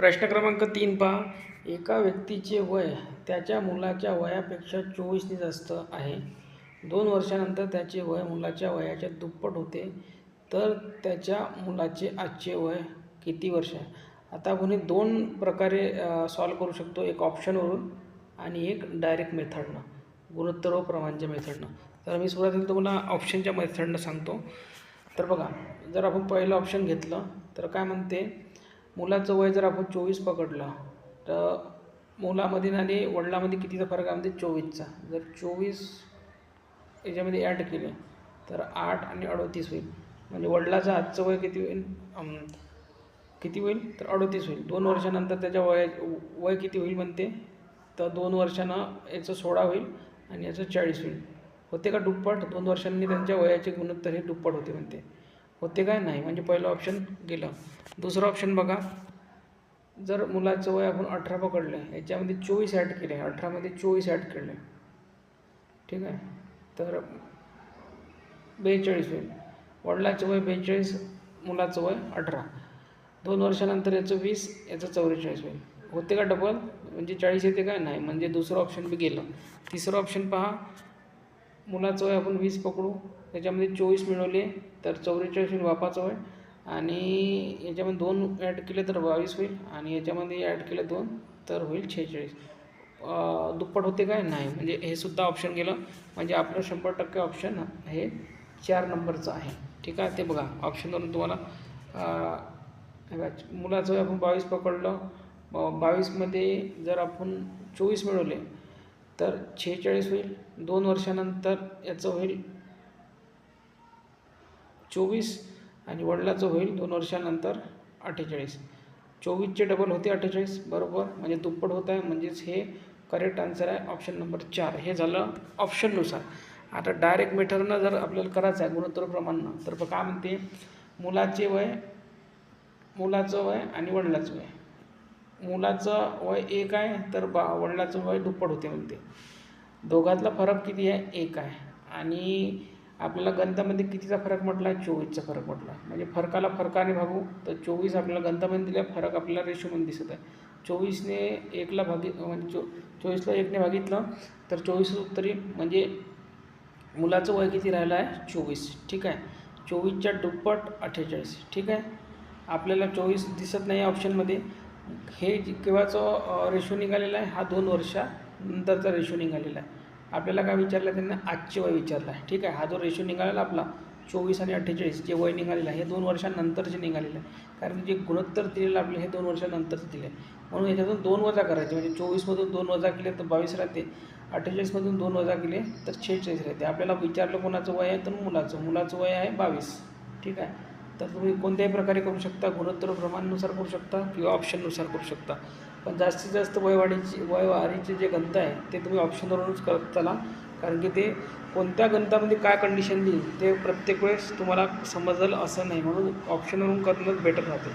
प्रश्न क्रमांक 3 पहा. एका व्यक्तीचे वय त्याच्या मुलाच्या वयापेक्षा 24ने जास्त आहे. 2 वर्षानंतर त्याचे वय मुलाच्या वयाच्या दुप्पट होते, तर त्याच्या मुलाचे आजचे वय किती वर्ष आहे? आता आपण हे 2 प्रकारे सॉल्व करू शकतो. एक ऑप्शनवरून आणि एक डायरेक्ट मेथडनं, गुणोत्तर व प्रमाणच्या मेथडनं. तर मी सुरुवातीला तुम्हाला ऑप्शनच्या मेथडनं सांगतो. तर बघा, जर आपण पहिलं ऑप्शन घेतलं तर काय म्हणते, मुलाचं वय जर आपण 24 पकडलं तर मुलामध्ये आणि वडिलांमध्ये कितीचा फरक आहे म्हणजे 24चा. जर 24 याच्यामध्ये ॲड केले तर 8 आणि 38 होईल. म्हणजे वडिलाचं आजचं वय किती होईल, किती होईल तर 38 होईल. 2 वर्षानंतर त्याच्या वय किती होईल म्हणते, तर 2 वर्षानं याचं 16 होईल आणि याचं 40 होईल. होते का दुप्पट? 2 वर्षांनी त्यांच्या वयाचे गुणोत्तर हे दुप्पट होते म्हणते. होते काय? नाही. म्हणजे पहिलं ऑप्शन गेलं. दुसरं ऑप्शन बघा, जर मुलाचं वय आपण 18 पकडलं, याच्यामध्ये 24 ॲड केले, 18मध्ये 24 ॲड केले, ठीक आहे, तर 42 होईल. वडिलाचं वय 42, मुलाचं वय 18. 2 वर्षानंतर याचं 20, याचं 44 होईल. होते का डबल? म्हणजे 40 येते काय? नाही. म्हणजे दुसरं ऑप्शन बी गेलं. तिसरं ऑप्शन पहा, मुलाचं वय आपण 20 पकडू, त्याच्यामध्ये 24 मिळवले तर 44 होईल बापाचं वय, आणि याच्यामध्ये 2 ॲड केले तर 22 होईल, आणि याच्यामध्ये ॲड केले 2 तर होईल 46. दुप्पट होते काय? नाही. म्हणजे हे सुद्धा ऑप्शन गेलं. म्हणजे आपलं 100% ऑप्शन हे 4 नंबरचं आहे. ठीक आहे. ते बघा, ऑप्शनवरून तुम्हाला मुलाचं वय आपण 22 पकडलं, 22मध्ये जर आपण 24 मिळवले तर 46 होईल. 2 वर्षानंतर याचं होईल 24 आणि वडिलाचं होईल 2 वर्षानंतर 48. 24चे डबल होते 48, बरोबर. म्हणजे दुप्पट होत आहे. म्हणजेच हे करेक्ट आन्सर आहे ऑप्शन नंबर 4. हे झालं ऑप्शननुसार. आता डायरेक्ट मेथडनं जर आपल्याला करायचं आहे गुणोत्तर प्रमाणनं, तर काय म्हणते, मुलाचं वय आणि वडिलाचं वय. मुलाचं वय 1 आहे तर वडिलाचं वय दुप्पट होते म्हणते. दोघातला फरक किती आहे? 1 आहे. आणि आपल्याला गणितामध्ये कितीचा फरक म्हटला आहे? 24चा फरक म्हटला. म्हणजे फरकाला फरकाने भागू तर 24 आपल्याला गणितामध्ये दिला, फरक आपल्याला रेशोमध्ये दिसत आहे. 24ने 1ला म्हणजे 24ला 1ने भागितलं तर 24 उत्तरी, म्हणजे मुलाचं वय किती राहिलं आहे? 24. ठीक आहे. 24च्या दुप्पट 48. ठीक आहे. आपल्याला 24 दिसत नाही ऑप्शनमध्ये. हे केव्हाचं रेशो निघालेला आहे? हा 2 वर्षानंतरचा रेशो निघालेला आहे. आपल्याला काय विचारलं त्यांना? आजचे वय विचारलं आहे. ठीक आहे. हा जो रेशो निघालेला आपला 24 आणि 48 जे वय निघालेलं आहे हे 2 वर्षांनंतरचे निघालेलं आहे. कारण जे गुणोत्तर दिलेलं आपलं हे 2 वर्षानंतरचं दिलं आहे. म्हणून याच्यातून 2 वजा करायचे. म्हणजे 24मधून 2 वजा केले तर 22 राहते, 48मधून 2 वजा केले तर 46 राहते. आपल्याला विचारलं कोणाचं वय आहे, तर मुलाचं वय आहे 22. ठीक आहे. तर तुम्ही कोणत्याही प्रकारे करू शकता, गुणोत्तर प्रमाणानुसार करू शकता किंवा ऑप्शननुसार करू शकता. पण जास्तीत जास्त वयवाढीचे जे गणित आहे ते तुम्ही ऑप्शनवरूनच करत चला. कारण की ते कोणत्या गणितामध्ये काय कंडिशन देईल ते प्रत्येक वेळेस तुम्हाला समजलं असं नाही. म्हणून ऑप्शनवरून करणंच बेटर राहते.